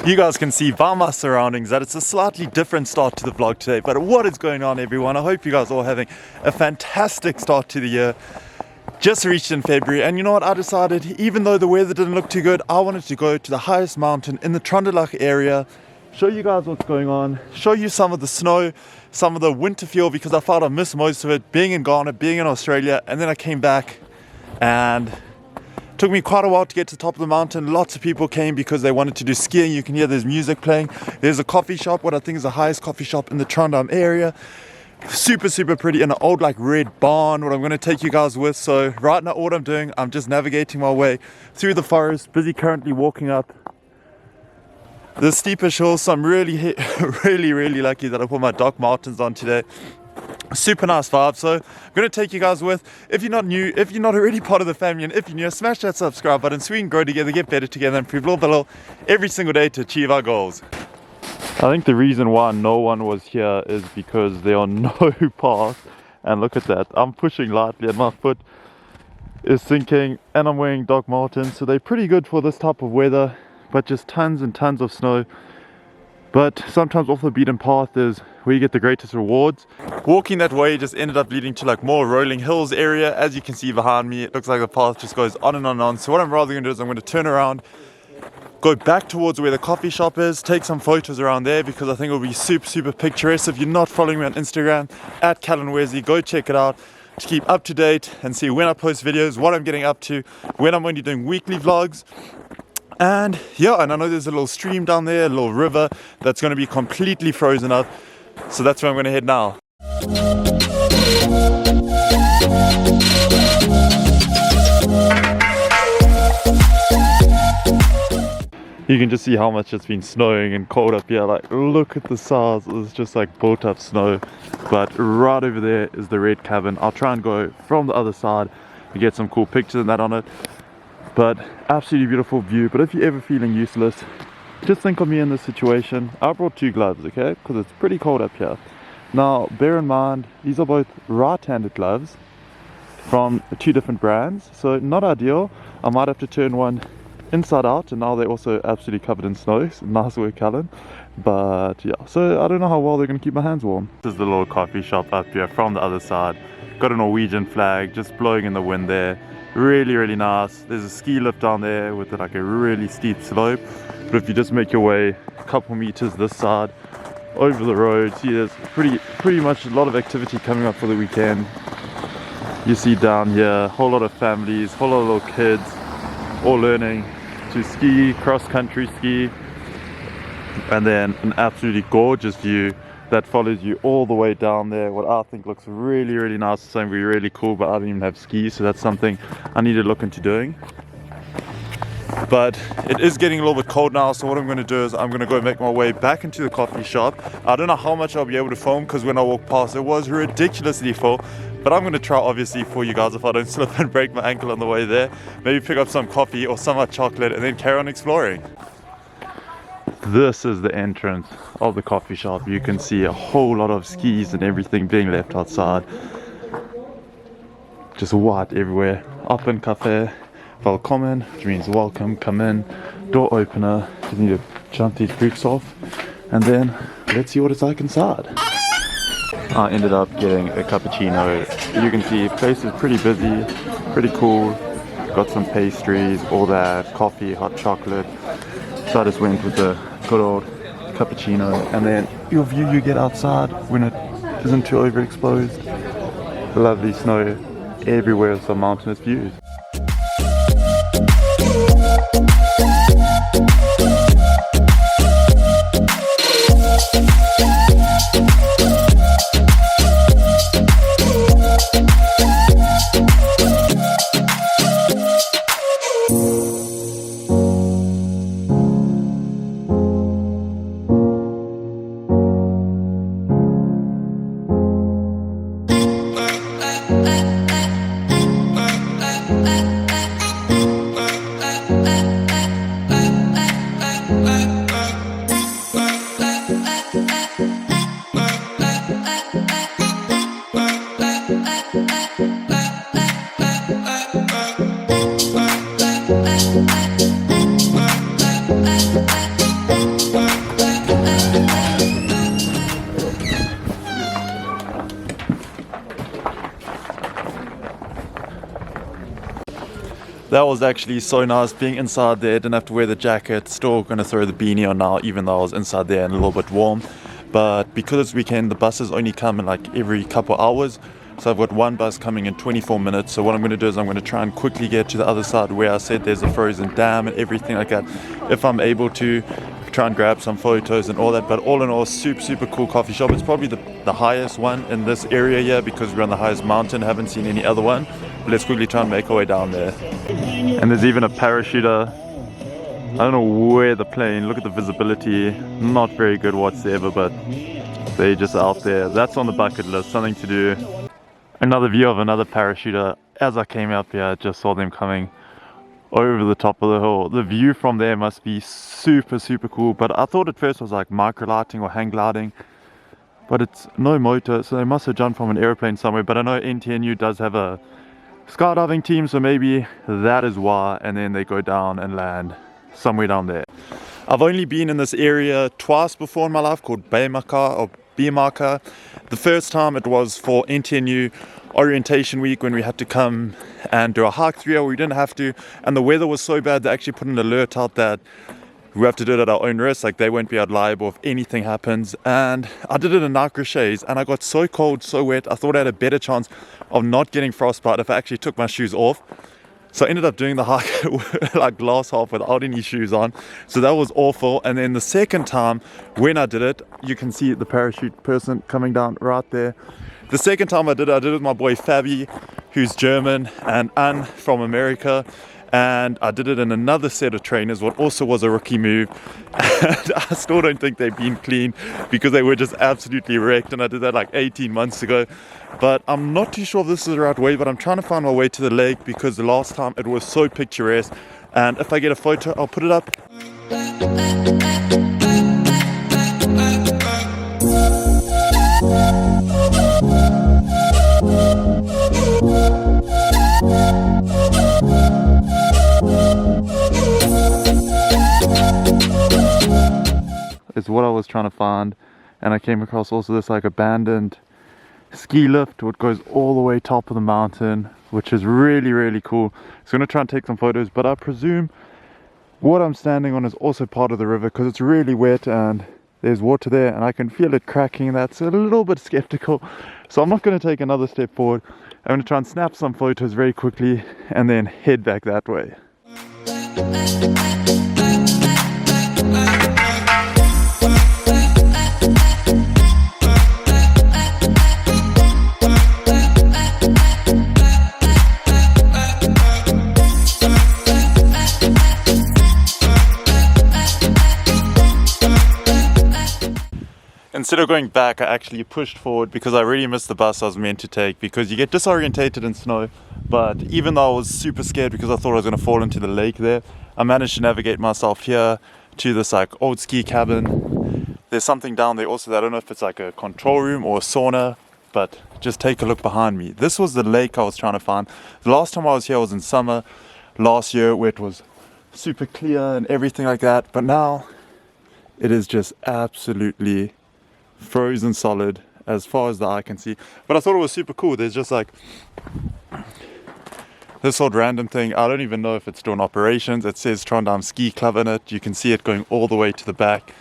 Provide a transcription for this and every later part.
You guys can see by my surroundings that it's a slightly different start to the vlog today. But what is going on, everyone? I hope you guys are all having a fantastic start to the year. Just reached in February, and you know what, I decided, even though the weather didn't look too good, I wanted to go to the highest mountain in the Trøndelag area, show you guys what's going on, show you some of the snow, some of the winter feel, because I felt I missed most of it, being in Ghana, being in Australia. And then I came back and it took me quite a while to get to the top of the mountain. Lots of people came because they wanted to do skiing. You can hear there's music playing. There's a coffee shop, what I think is the highest coffee shop in the Trondheim area. Super pretty, in an old like red barn, what I'm going to take you guys with. So right now what I'm doing, I'm just navigating my way through the forest, busy currently walking up the steepish hill. So I'm really really lucky that I put my Doc Martens on today. Super nice vibe. So I'm going to take you guys with. If you're not new, if you're not already part of the family, and if you're new, smash that subscribe button so we can grow together, get better together, and improve little by little every single day to achieve our goals. I think the reason why no one was here is because there are no paths. And look at that, I'm pushing lightly and my foot is sinking, and I'm wearing Doc Martens, so they're pretty good for this type of weather, but just tons and tons of snow. But sometimes off the beaten path is where you get the greatest rewards. Walking that way just ended up leading to like more rolling hills area. As you can see behind me, it looks like the path just goes on and on and on. So what I'm rather going to do is I'm going to turn around, go back towards where the coffee shop is, take some photos around there, because I think it'll be super picturesque. If you're not following me on Instagram, at Callan Wesley, go check it out to keep up to date and see when I post videos, what I'm getting up to, when I'm only doing weekly vlogs. And yeah, and I know there's a little stream down there, a little river that's going to be completely frozen up. So that's where I'm going to head now. You can just see how much it's been snowing and cold up here. Like, look at the size. It's just like built up snow. But right over there is the red cabin. I'll try and go from the other side and get some cool pictures and that on it. But absolutely beautiful view. But if you're ever feeling useless, just think of me in this situation. I brought 2 gloves, okay, because it's pretty cold up here. Now bear in mind, these are both right-handed gloves from 2 different brands, so not ideal. I might have to turn one inside out, and now they're also absolutely covered in snow. So nice work, Callan. But yeah, so I don't know how well they're going to keep my hands warm. This is the little coffee shop up here from the other side. Got a Norwegian flag just blowing in the wind there. Really nice. There's a ski lift down there with like a really steep slope. But if you just make your way a couple meters this side over the road, see there's pretty much a lot of activity coming up for the weekend. You see down here a whole lot of families, whole lot of little kids all learning to ski, cross-country ski. And then an absolutely gorgeous view that follows you all the way down there. What I think looks really nice. It's something really cool, but I don't even have skis, so that's something I need to look into doing. But it is getting a little bit cold now, so what I'm going to do is I'm going to go make my way back into the coffee shop. I don't know how much I'll be able to film, because when I walked past it was ridiculously full. But I'm going to try, obviously, for you guys, if I don't slip and break my ankle on the way there. Maybe pick up some coffee or some hot chocolate and then carry on exploring. This is the entrance of the coffee shop. You can see a whole lot of skis and everything being left outside. Just white everywhere. Open cafe. Welcome, which means welcome, come in. Door opener. Just need to jump these boots off. And then let's see what it's like inside. I ended up getting a cappuccino. You can see the place is pretty busy, pretty cool. Got some pastries, all that, coffee, hot chocolate. So I just went with the good old cappuccino, and then your view you get outside when it isn't too overexposed. Lovely snow everywhere with some mountainous views. That was actually so nice being inside there. Didn't have to wear the jacket. Still gonna throw the beanie on now, even though I was inside there and a little bit warm. But because it's weekend, the buses only come in like every couple hours. So I've got one bus coming in 24 minutes. So what I'm gonna do is I'm gonna try and quickly get to the other side where I said there's a frozen dam and everything like that. If I'm able to try and grab some photos and all that. But all in all, super cool coffee shop. It's probably the highest one in this area here because we're on the highest mountain. Haven't seen any other one. But let's quickly try and make our way down there. And there's even a parachuter. I don't know where the plane, look at the visibility, not very good whatsoever, but they're just out there. That's on the bucket list, something to do. Another view of another parachuter. As I came up here, I just saw them coming over the top of the hill. The view from there must be super cool, but I thought at first it was like micro lighting or hang gliding, but it's no motor, so they must have jumped from an airplane somewhere. But I know NTNU does have a skydiving team, so maybe that is why, and then they go down and land somewhere down there. I've only been in this area twice before in my life, called Baymaka or Bimaka. The first time it was for NTNU orientation week when we had to come and do a hike through here. We didn't have to, and the weather was so bad they actually put an alert out that we have to do it at our own risk, like they won't be held liable if anything happens. And I did it in night crochets and I got so cold, so wet, I thought I had a better chance of not getting frostbite if I actually took my shoes off. So I ended up doing the hike like glass half without any shoes on. So that was awful. And then the second time when I did it, you can see the parachute person coming down right there. The second time I did it with my boy Fabi, who's German, and Anne from America. And I did it in another set of trainers, what also was a rookie move. And I still don't think they've been clean because they were just absolutely wrecked. And I did that like 18 months ago. But I'm not too sure if this is the right way, but I'm trying to find my way to the lake because the last time it was so picturesque. And if I get a photo, I'll put it up. Is what I was trying to find, and I came across also this like abandoned ski lift which goes all the way top of the mountain, which is really cool. So I'm going to try and take some photos, but I presume what I'm standing on is also part of the river because it's really wet and there's water there and I can feel it cracking. That's a little bit skeptical, so I'm not going to take another step forward. I'm going to try and snap some photos very quickly and then head back that way. Instead of going back, I actually pushed forward because I really missed the bus I was meant to take, because you get disorientated in snow. But even though I was super scared because I thought I was going to fall into the lake there, I managed to navigate myself here to this like old ski cabin. There's something down there also that I don't know if it's like a control room or a sauna, but just take a look behind me. This was the lake I was trying to find. The last time I was here was in summer last year where it was super clear and everything like that, but now it is just absolutely frozen solid as far as the eye can see. But I thought it was super cool. There's just like this old random thing. I don't even know if it's still in operations. It says Trondheim Ski Club in it. You can see it going all the way to the back.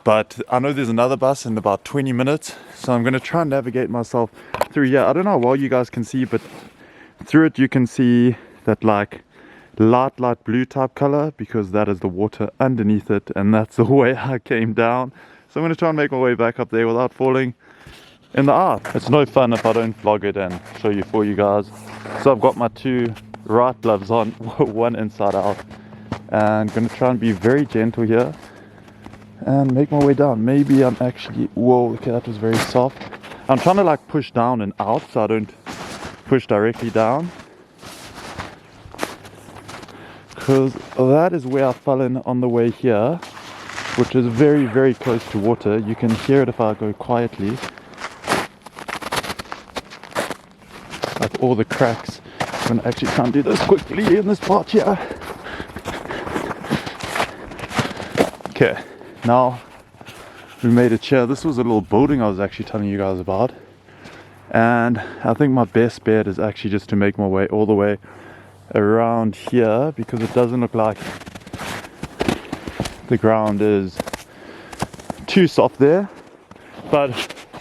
But I know there's another bus in about 20 minutes. So I'm going to try and navigate myself through here. I don't know how well you guys can see, but through it you can see that like light blue type color because that is the water underneath it. And that's the way I came down. So I'm going to try and make my way back up there without falling in the eye. It's no fun if I don't vlog it and show you for you guys. So I've got my two right gloves on, one inside out. And I'm going to try and be very gentle here and make my way down. Maybe I'm actually, whoa, okay, that was very soft. I'm trying to like push down and out so I don't push directly down, because that is where I fell in on the way here, which is very close to water. You can hear it if I go quietly, like all the cracks. I'm going to actually try and do this quickly in this part here. Okay, now we made it here. This was a little building I was actually telling you guys about, and I think my best bet is actually just to make my way all the way around here, because it doesn't look like the ground is too soft there. But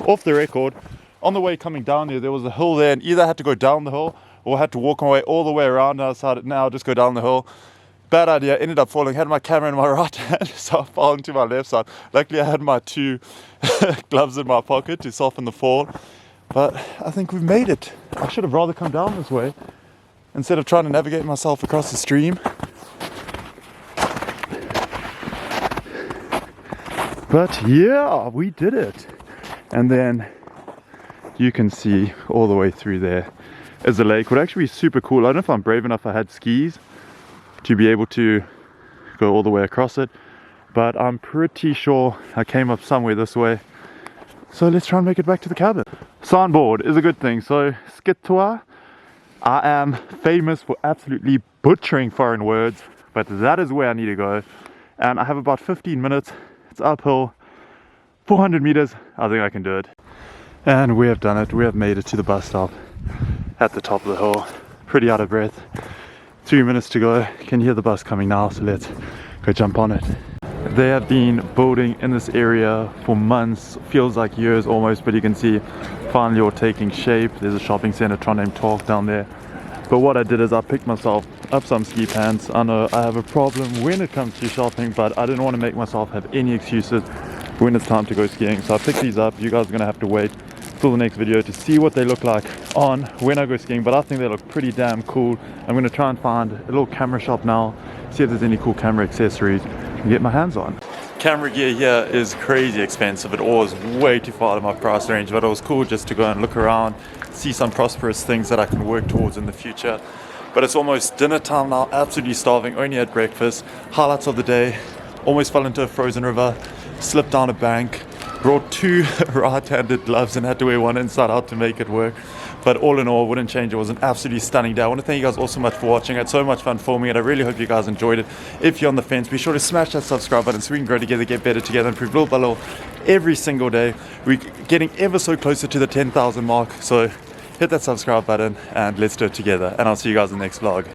off the record, on the way coming down there was a hill there, and either I had to go down the hill or I had to walk my way all the way around. And I decided now I'll just go down the hill. Bad idea, ended up falling, had my camera in my right hand, so I fell into my left side. Luckily I had my 2 gloves in my pocket to soften the fall, but I think we've made it. I should have rather come down this way instead of trying to navigate myself across the stream. But yeah, we did it. And then you can see all the way through there is a lake. Would actually be super cool. I don't know if I'm brave enough, I had skis to be able to go all the way across it, but I'm pretty sure I came up somewhere this way. So let's try and make it back to the cabin. Soundboard is a good thing. So Skitoa, I am famous for absolutely butchering foreign words, but that is where I need to go. And I have about 15 minutes. It's uphill, 400 meters. I think I can do it. And we have done it. We have made it to the bus stop at the top of the hill. Pretty out of breath. 3 minutes to go. Can hear the bus coming now, so let's go jump on it. They have been building in this area for months, feels like years almost, but you can see finally all taking shape. There's a shopping center, Trondheim Talk down there. But what I did is I picked myself up some ski pants. I know I have a problem when it comes to shopping, but I didn't want to make myself have any excuses when it's time to go skiing. So I picked these up. You guys are going to have to wait till the next video to see what they look like on when I go skiing, but I think they look pretty damn cool. I'm going to try and find a little camera shop now, see if there's any cool camera accessories and get my hands on. Camera gear here is crazy expensive. It all is way too far out of my price range, but it was cool just to go and look around, see some prosperous things that I can work towards in the future. But it's almost dinner time now, absolutely starving, only had breakfast. Highlights of the day: almost fell into a frozen river, slipped down a bank, brought 2 right-handed gloves and had to wear one inside out to make it work. But all in all, wouldn't change. It was an absolutely stunning day. I want to thank you guys all so much for watching. I had so much fun filming it. I really hope you guys enjoyed it. If you're on the fence, be sure to smash that subscribe button so we can grow together, get better together, improve little by little every single day. We're getting ever so closer to the 10,000 mark. So hit that subscribe button and let's do it together. And I'll see you guys in the next vlog.